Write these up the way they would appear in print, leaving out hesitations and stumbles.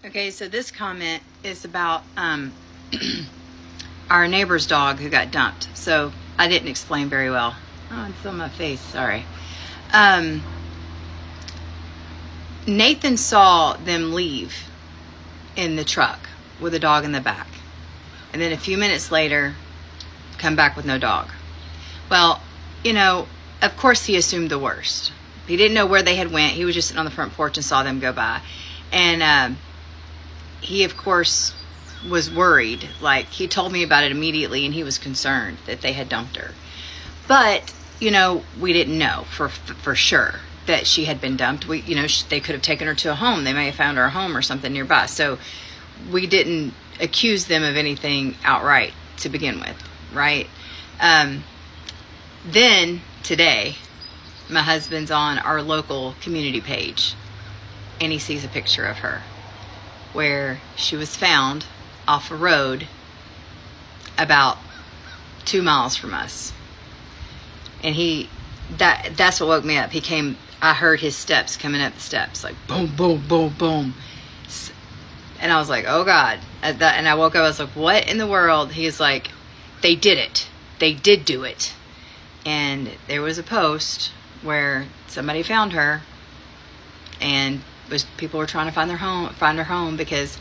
Okay, so this comment is about our neighbor's dog who got dumped. So I didn't explain very well. Oh, it's on my face. Sorry. Nathan saw them leave in the truck with a dog in the back. And then a few minutes later, come back with no dog. Well, you know, of course he assumed the worst. He didn't know where they had went. He was just sitting on the front porch and saw them go by. And he, of course, was worried. Like, he told me about it immediately, and he was concerned that they had dumped her. But, you know, we didn't know for sure that she had been dumped. They could have taken her to a home. They may have found her a home or something nearby. So we didn't accuse them of anything outright to begin with, right? Then today, my husband's on our local community page, and he sees a picture of her where she was found off a road about 2 miles from us. And that's what woke me up. I heard his steps coming up the steps, like boom, boom, boom, boom. And I was like, oh God. And I woke up, I was like, what in the world? He was like, they did it. They did do it. And there was a post where somebody found her, and people were trying to find her home because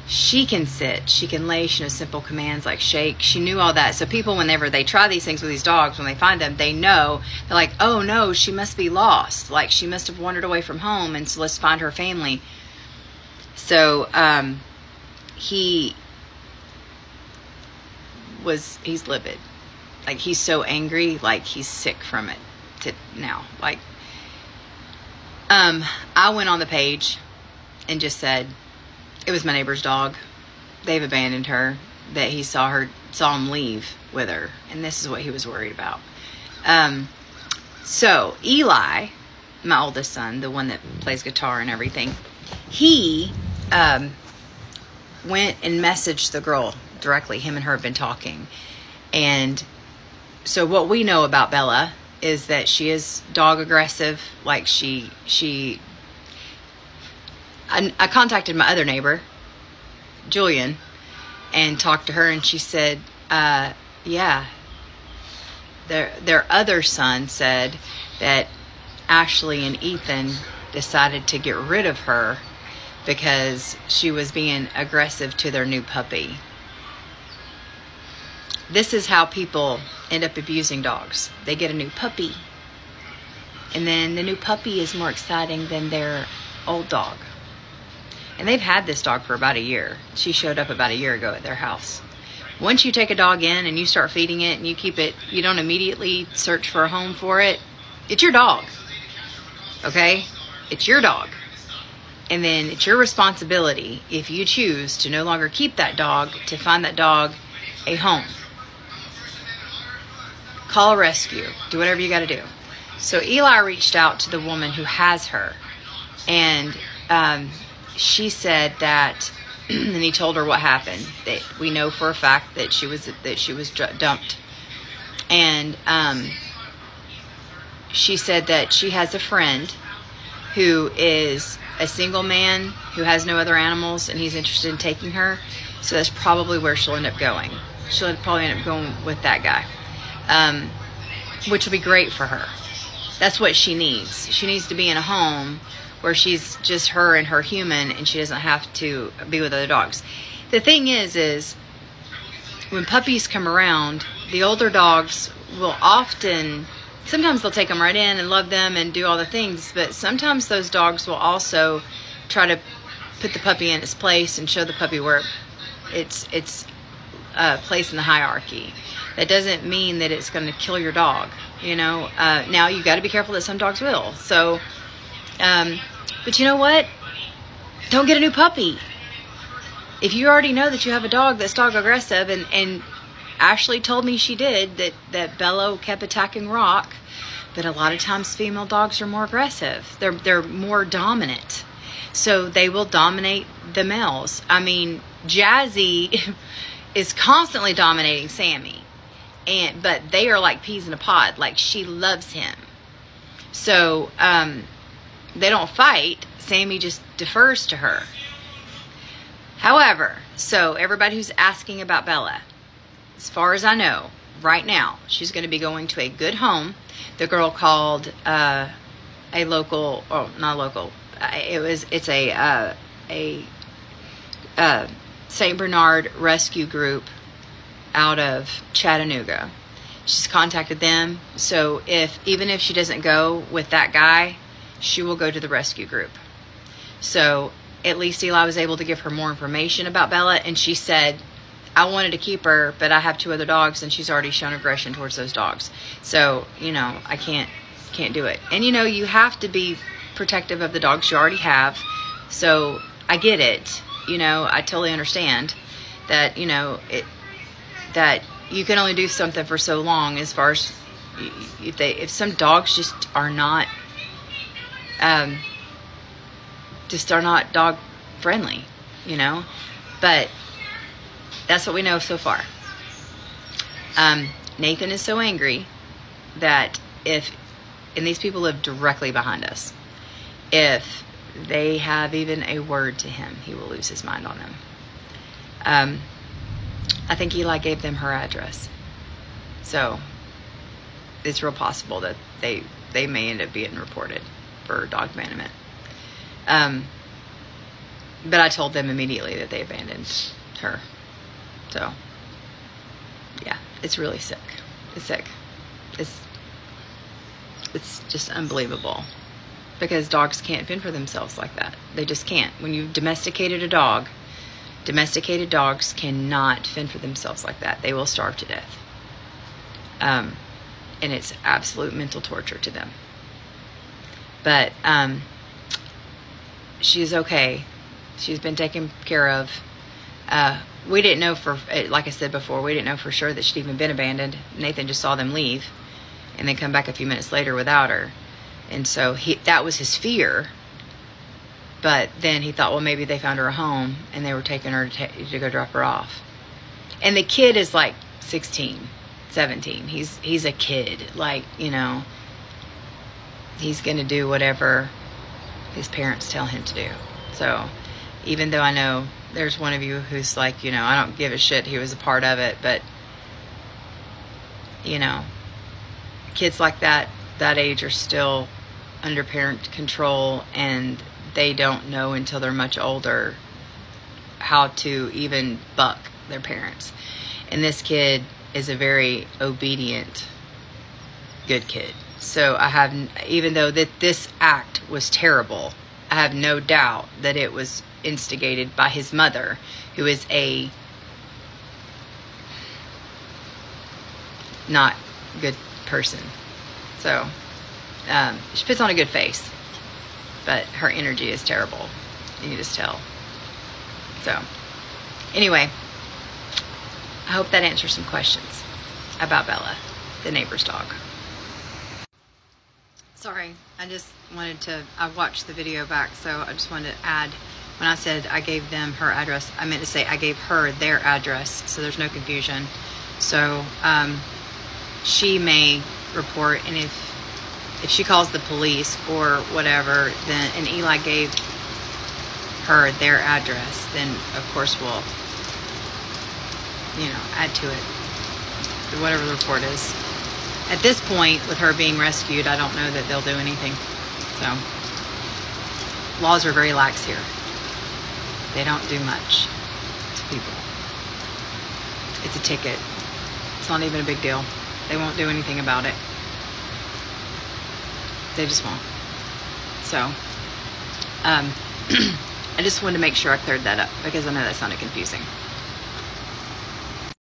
she can sit, she can lay, she knows simple commands like shake. She knew all that. So people, whenever they try these things with these dogs, when they find them, they know, they're like, oh no, she must be lost. Like, she must have wandered away from home, and so let's find her family. So he's livid. Like, he's so angry, like he's sick from it now. Like, I went on the page and just said, it was my neighbor's dog. They've abandoned her. That he saw him leave with her. And this is what he was worried about. So Eli, my oldest son, the one that plays guitar and everything, he went and messaged the girl directly. Him and her have been talking. And so what we know about Bella is that she is dog aggressive. Like, I contacted my other neighbor, Julian, and talked to her, and she said, yeah, their other son said that Ashley and Ethan decided to get rid of her because she was being aggressive to their new puppy. This is how people end up abusing dogs. They get a new puppy, and then the new puppy is more exciting than their old dog. And they've had this dog for about a year. She showed up about a year ago at their house. Once you take a dog in and you start feeding it and you keep it, you don't immediately search for a home for it. It's your dog. Okay? It's your dog. And then it's your responsibility, if you choose to no longer keep that dog, to find that dog a home. Call a rescue. Do whatever you got to do. So Eli reached out to the woman who has her. And she said that, and he told her what happened. That we know for a fact that she was dumped. And she said that she has a friend who is a single man who has no other animals, and he's interested in taking her. So that's probably where she'll end up going. She'll probably end up going with that guy, which will be great for her. That's what she needs. She needs to be in a home where she's just her and her human, and she doesn't have to be with other dogs. The thing is when puppies come around, the older dogs will often, sometimes they'll take them right in and love them and do all the things, but sometimes those dogs will also try to put the puppy in its place and show the puppy where it's place in the hierarchy. That doesn't mean that it's going to kill your dog, you know. Now, you got to be careful that some dogs will. So, but you know what? Don't get a new puppy. If you already know that you have a dog that's dog aggressive, and Ashley told me she did, that Bello kept attacking Rock, but a lot of times female dogs are more aggressive. They're more dominant. So they will dominate the males. I mean, Jazzy is constantly dominating Sammy. But they are like peas in a pod. Like, she loves him. So, they don't fight. Sammy just defers to her. However, so everybody who's asking about Bella, as far as I know, right now, she's going to be going to a good home. The girl called a local, oh, not local. It's a St. Bernard rescue group out of Chattanooga. She's contacted them. So even if she doesn't go with that guy, she will go to the rescue group. So at least Eli was able to give her more information about Bella, and she said, I wanted to keep her, but I have 2 other dogs, and she's already shown aggression towards those dogs. So, I can't do it. And, you have to be protective of the dogs you already have. So I get it. I totally understand that, that you can only do something for so long, as far as if some dogs just are not, dog friendly, but that's what we know so far. Nathan is so angry that and these people live directly behind us, if they have even a word to him, he will lose his mind on them. I think Eli gave them her address. So it's real possible that they may end up being reported for dog abandonment. But I told them immediately that they abandoned her. So, yeah, it's really sick. It's sick. It's just unbelievable, because dogs can't fend for themselves like that. They just can't. When you've domesticated a dog, domesticated dogs cannot fend for themselves like that. They will starve to death. And it's absolute mental torture to them. But she's okay. She's been taken care of. We didn't know like I said before, we didn't know for sure that she'd even been abandoned. Nathan just saw them leave and then come back a few minutes later without her. And so that was his fear. But then he thought, well, maybe they found her a home and they were taking her to go drop her off. And the kid is like 16, 17. He's a kid. Like, he's going to do whatever his parents tell him to do. So even though I know there's one of you who's like, I don't give a shit, he was a part of it, but kids like that age are still under parent control, and they don't know until they're much older how to even buck their parents. And this kid is a very obedient, good kid. So even though this act was terrible, I have no doubt that it was instigated by his mother, who is a not good person. So she puts on a good face, but her energy is terrible. You can just tell. So anyway, I hope that answers some questions about Bella, the neighbor's dog. Sorry, I watched the video back, so I just wanted to add, when I said I gave them her address, I meant to say I gave her their address, so there's no confusion. So she may report, and if she calls the police or whatever, then, and Eli gave her their address, then of course we'll, add to it, whatever the report is. At this point, with her being rescued, I don't know that they'll do anything. So, laws are very lax here. They don't do much to people. It's a ticket. It's not even a big deal. They won't do anything about it. They just won't. So, I just wanted to make sure I cleared that up, because I know that sounded confusing.